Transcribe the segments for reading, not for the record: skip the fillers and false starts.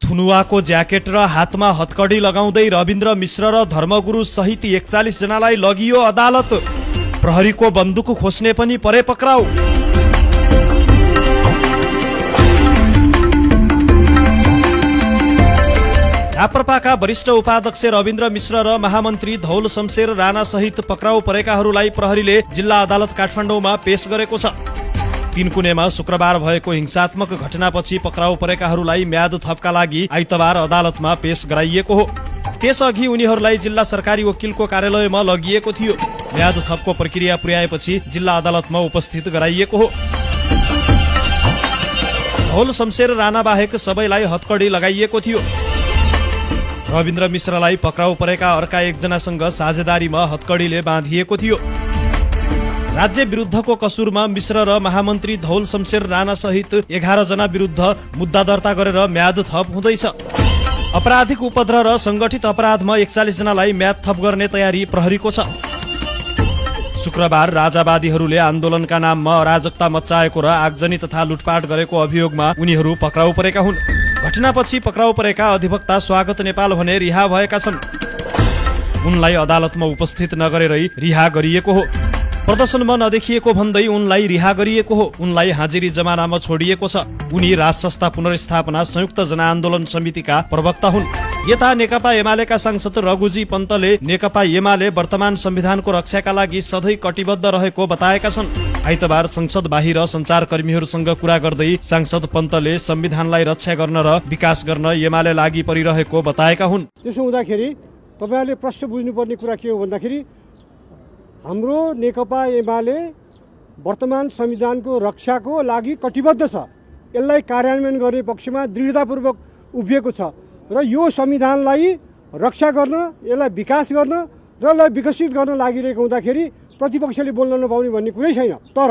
थुनुवाको jacket र हातमा हतकडी लगाउँदै रविन्द्र मिश्र र धर्मगुरु सहित 41 जनालाई लगियो अदालत। प्रहरीको बन्दुक खोज्ने पनि परे पक्राउ। राप्रपाका वरिष्ठ उपाध्यक्ष रविन्द्र मिश्र र महामन्त्री धौल शमशेर राणा सहित पक्राउ परेकाहरूलाई प्रहरीले जिल्ला अदालत काठमाडौँमा पेश गरेको छ। तीनकुनेमा शुक्रबार भएको हिंसात्मक घटनापछि पक्राउ परेकाहरूलाई म्याद थपका लागि आइतबार अदालतमा पेश गराइएको हो। त्यसअघि उनीहरूलाई जिल्ला सरकारी वकिलको कार्यालयमा लगिएको थियो। म्याद थपको प्रक्रिया पुर्याएपछि जिल्ला अदालतमा उपस्थित गराइएको हो। धौल शमशेर राणा बाहेक सबैलाई हतकडी लगाइएको थियो। रविन्द्र मिश्रलाई पक्राउ परेका अर्का एकजनासँग साझेदारीमा हतकडीले बाँधिएको थियो। राज्य विरुद्धको कसुरमा मिश्र र महामन्त्री धौल शमशेर राणा सहित 11 जना विरुद्ध मुद्दा दर्ता गरेर म्याद थप हुँदैछ। अपराधिक उपद्रव र संगठित अपराधमा 41 जनालाई म्याद थप गर्ने तयारी प्रहरीको छ। शुक्रबार राजावादीहरूले आन्दोलनका नाममा अराजकता मच्चाएको र आगजनी तथा लुटपाट गरेको अभियोगमा उनीहरू पक्राउ परेका हुन्। घटनापछि पक्राउ परेका अधिवक्ता स्वागत नेपाल भने रिहा भएका छन्। उनलाई अदालतमा उपस्थित नगरेरै रिहा गरिएको हो। प्रदर्शनमा नदेखिएको भन्दै उनलाई रिहा गरिएको हो। उनलाई हाजिरी जमानामा छोडिएको छ। उनी राज संस्था पुनर्स्थापना संयुक्त जनआन्दोलन समितिका प्रवक्ता हुन्। यता नेकपा एमालेका सांसद रघुजी पन्तले नेकपा एमाले वर्तमान संविधानको रक्षाका लागि सधैँ कटिबद्ध रहेको बताएका छन्। आइतबार संसद बाहिर सञ्चारकर्मीहरूसँग कुरा गर्दै सांसद पन्तले संविधानलाई रक्षा गर्न र विकास गर्न एमाले लागि परिरहेको बताएका हुन्। त्यसो हुँदाखेरि तपाईहरुले प्रश्न बुझ्नुपर्ने कुरा के हो भन्दाखेरि हाम्रो नेकपा एमाले वर्तमान संविधानको रक्षाको लागि कटिबद्ध छ। यसलाई कार्यान्वयन गर्ने पक्षमा दृढतापूर्वक उभिएको छ र यो संविधानलाई रक्षा गर्न, यसलाई विकास गर्न र यसलाई विकसित गर्न लागिरहेको हुँदाखेरि प्रतिपक्षले बोल्न नपाउने भन्ने कुरै छैन। तर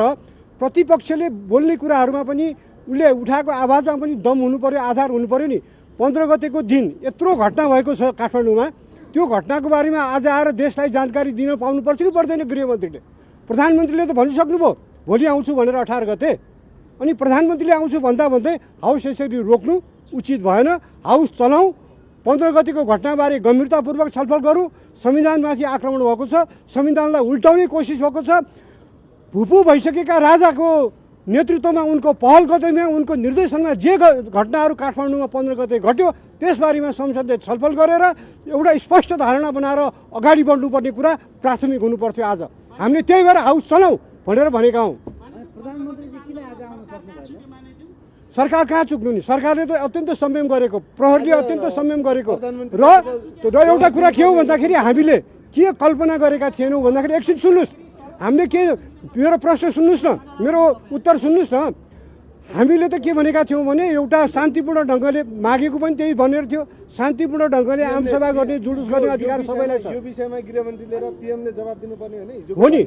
प्रतिपक्षले बोल्ने कुराहरूमा पनि उसले उठाएको आवाजमा पनि दम हुनु पर्यो, आधार हुनु पर्यो नि। 15 गतेको दिन यत्रो घटना भएको छ काठमाडौँमा, त्यो घटनाको बारेमा आज आएर देशलाई जानकारी दिन पाउनुपर्छ कि पर्दैन? गृहमन्त्रीले, प्रधानमन्त्रीले त भनिसक्नुभयो भोलि आउँछु भनेर 18 गते। अनि प्रधानमन्त्रीले आउँछु भन्दा भन्दै हाउस यसरी रोक्नु उचित भएन। हाउस चलाउँ, 15 गतिको घटनाबारे गम्भीरतापूर्वक छलफल गरौँ। संविधानमाथि आक्रमण भएको छ, संविधानलाई उल्टाउने कोसिस भएको छ। भुपु भइसकेका राजाको नेतृत्वमा, उनको पहल कदमीमा, उनको निर्देशनमा जे घटनाहरू काठमाडौँमा 15 गते घट्यो त्यसबारेमा संसदले छलफल गरेर एउटा स्पष्ट धारणा बनाएर अगाडि बढ्नुपर्ने कुरा प्राथमिक हुनुपर्थ्यो। आज हामीले त्यही भएर हाउस चलाउँ भनेर भनेका हौँ। सरकार कहाँ चुक्नु नि? सरकारले त अत्यन्त संयम गरेको, प्रहरीले अत्यन्त संयम गरेको र एउटा कुरा के हो भन्दाखेरि हामीले के कल्पना गरेका थिएनौँ भन्दाखेरि एकछिन सुन्नुहोस्, हामीले के, मेरो प्रश्न सुन्नुहोस् न, मेरो उत्तर सुन्नुहोस् न। हामीले त के भनेका थियौँ भने एउटा शान्तिपूर्ण ढङ्गले मागेको पनि त्यही भनेर थियो। शान्तिपूर्ण ढङ्गले आमसभा गर्ने, जुलुस गर्ने अधिकार सबैलाई छ। यो विषयमा गृहमन्त्रीले र पीएमले जवाफ दिनुपर्ने हो नि?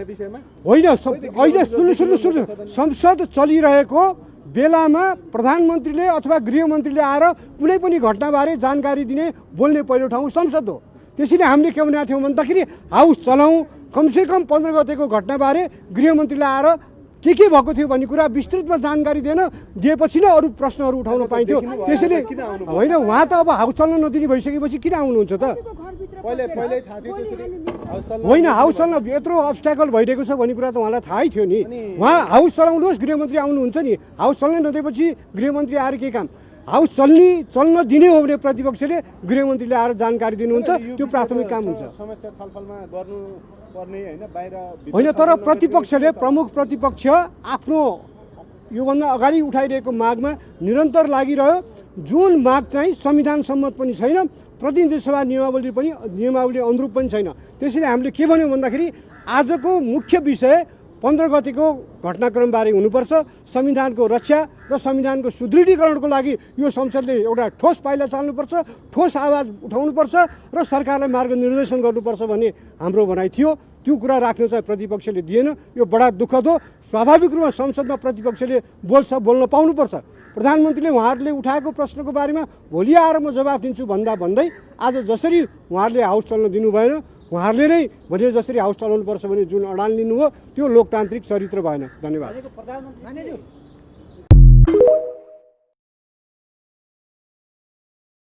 होइन, अहिले सुन्नुहोस्, संसद चलिरहेको बेलामा प्रधानमन्त्रीले अथवा गृहमन्त्रीले आएर कुनै पनि घटनाबारे जानकारी दिने, बोल्ने पहिलो ठाउँ संसद हो। त्यसैले हामीले के भनेका थियौँ भन्दाखेरि हाउस चलाउँ, कमसेकम 15 गतेको घटनाबारे गृहमन्त्रीले आएर के भएको थियो भन्ने कुरा विस्तृतमा जानकारी दिएपछि नै अरू प्रश्नहरू उठाउन पाइन्थ्यो। त्यसैले होइन, उहाँ त अब हाउस चल्न नदिने भइसकेपछि किन आउनुहुन्छ त? होइन, हाउस चल्न यत्रो अब्स्ट्याकल भइरहेको छ भन्ने कुरा त उहाँलाई थाहै थियो नि। उहाँ हाउस चलाउनुहोस्, गृहमन्त्री आउनुहुन्छ नि। हाउस चल्नै नदिएपछि गृहमन्त्री आएर के काम? हाउस चल्न दिने हो भने प्रतिपक्षले गृहमन्त्रीले आएर जानकारी दिनुहुन्छ, त्यो प्राथमिक काम हुन्छ। समस्या छलफलमा गर्नु पर्ने हैन, बाहिर होइन। तर प्रतिपक्षले, प्रमुख प्रतिपक्ष आफ्नो योभन्दा अगाडि उठाइरहेको मागमा निरन्तर लागिरह्यो। जुन माग चाहिँ संविधान सम्मत पनि छैन, प्रतिनिधि सभा नियमावली अनुरूप पनि छैन। त्यसैले हामीले के भन्यौँ भन्दाखेरि आजको मुख्य विषय 15 गतिको घटनाक्रमबारे हुनुपर्छ। संविधानको रक्षा र संविधानको सुदृढीकरणको लागि यो संसदले एउटा ठोस पाइला चाल्नुपर्छ, ठोस आवाज उठाउनुपर्छ र सरकारलाई मार्गनिर्देशन गर्नुपर्छ भन्ने हाम्रो भनाइ थियो। त्यो कुरा राख्न चाहिँ प्रतिपक्षले दिएन। यो बडा दुःखद हो। स्वाभाविक रूपमा संसदमा प्रतिपक्षले बोल्न पाउनुपर्छ। प्रधानमन्त्रीले उहाँहरूले उठाएको प्रश्नको बारेमा भोलि आएर म जवाफ दिन्छु भन्दै आज जसरी उहाँहरूले हाउस चल्न दिनु भएन, उहाँहरूले नै भने जसरी हाउस चलाउनुपर्छ भने जुन अडान लिनुभयो त्यो लोकतान्त्रिक चरित्र भएन। धन्यवाद।